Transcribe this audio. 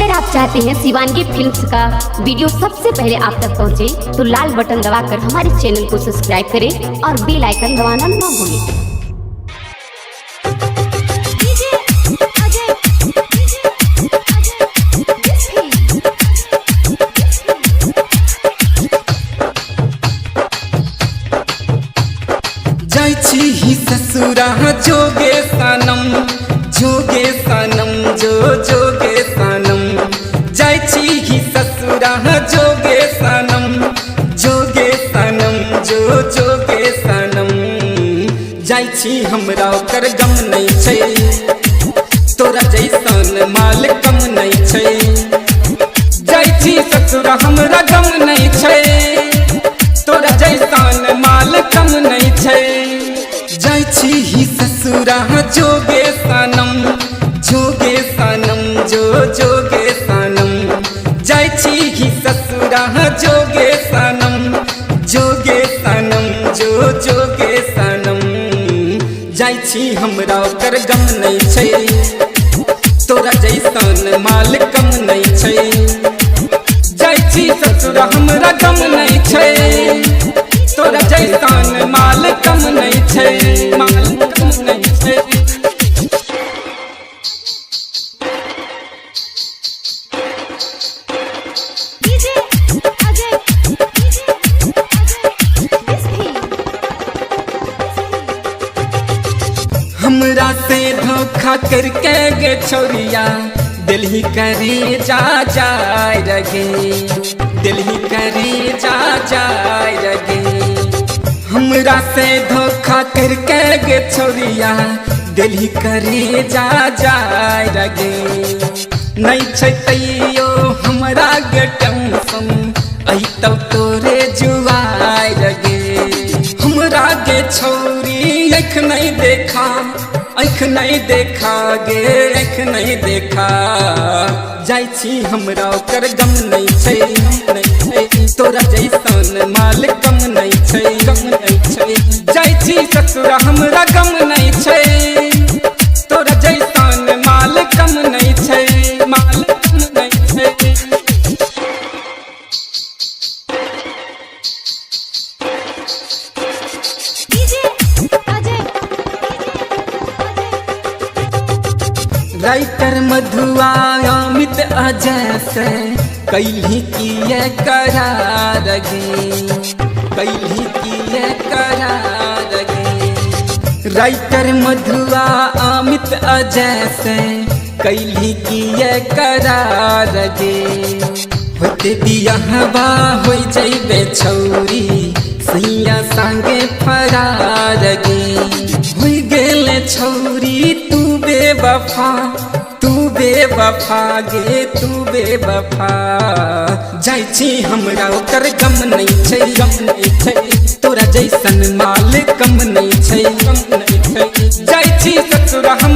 अगर आप चाहते हैं शिवानगी फिल्म्स का वीडियो सबसे पहले आप तक पहुंचे, तो लाल बटन दबाकर हमारे चैनल को सब्सक्राइब करें और बेल आइकन दबाना ना भूलें। ही ससुरा जोगे सनम जो जोगे सनम जायची ही ससुरा जोगे सनम जो जोगे सनम जायची हमरा ओकर गम नहीं छै, तोरा जैसन माल कम नहीं छै। जायची ससुरा हमरा गम नहीं छै, तोरा जैसन माल कम नहीं छै। जायची ही ससुरा जोगे सनम जो जोगे सनम जायची ही ससुरा जोगे सनम जो जोगे सनम जायची हमरा ओकर गम नहीं छै, तोरा जैसन माल कम नहीं छै। जायची ससुरा हमरा गम नहीं छै, तोरा जैसन माल कम नहीं छै, माल कम नहीं छै। हमरा से धोखा करके गे छोरिया दिल्ली करे जा रगे, दिल्ली करे जा रगे। हमरा से धोखा करके गे छोरिया दिल्ली करे जा रगे। नहीं छै तैयो हमरा गे टेंशन अही तब तोरे जुआई रगे। हमरा गे छोरी आँख नहीं देखा, आँख नहीं देखा गे, आँख नहीं देखा। जायची हमरा ओकर गम नहीं छै, तोरा जैसन माल कम नहीं छै, कम नहीं छै। जायची ससुरा हमरा गम नहीं छै, तोरा जैसन माल कम नहीं छै, माल कम नहीं छै। राइटर मधुआ अमित अजय से कैली किए करार गे, कैली किए करार गे। राइटर मधुआ अमित अजय से कैली किए करार गे। होते बियाहबा हो जइबे छौरी सैया संगे फरार गे। हो गेले छौरी तू बेवफा गे, तू बेवफा। जायची हमरा ओकर गम नहीं छै, गम नहीं छै। तोरा जैसन माल कम नहीं छै, कम नहीं छै। जायची ससुरा हम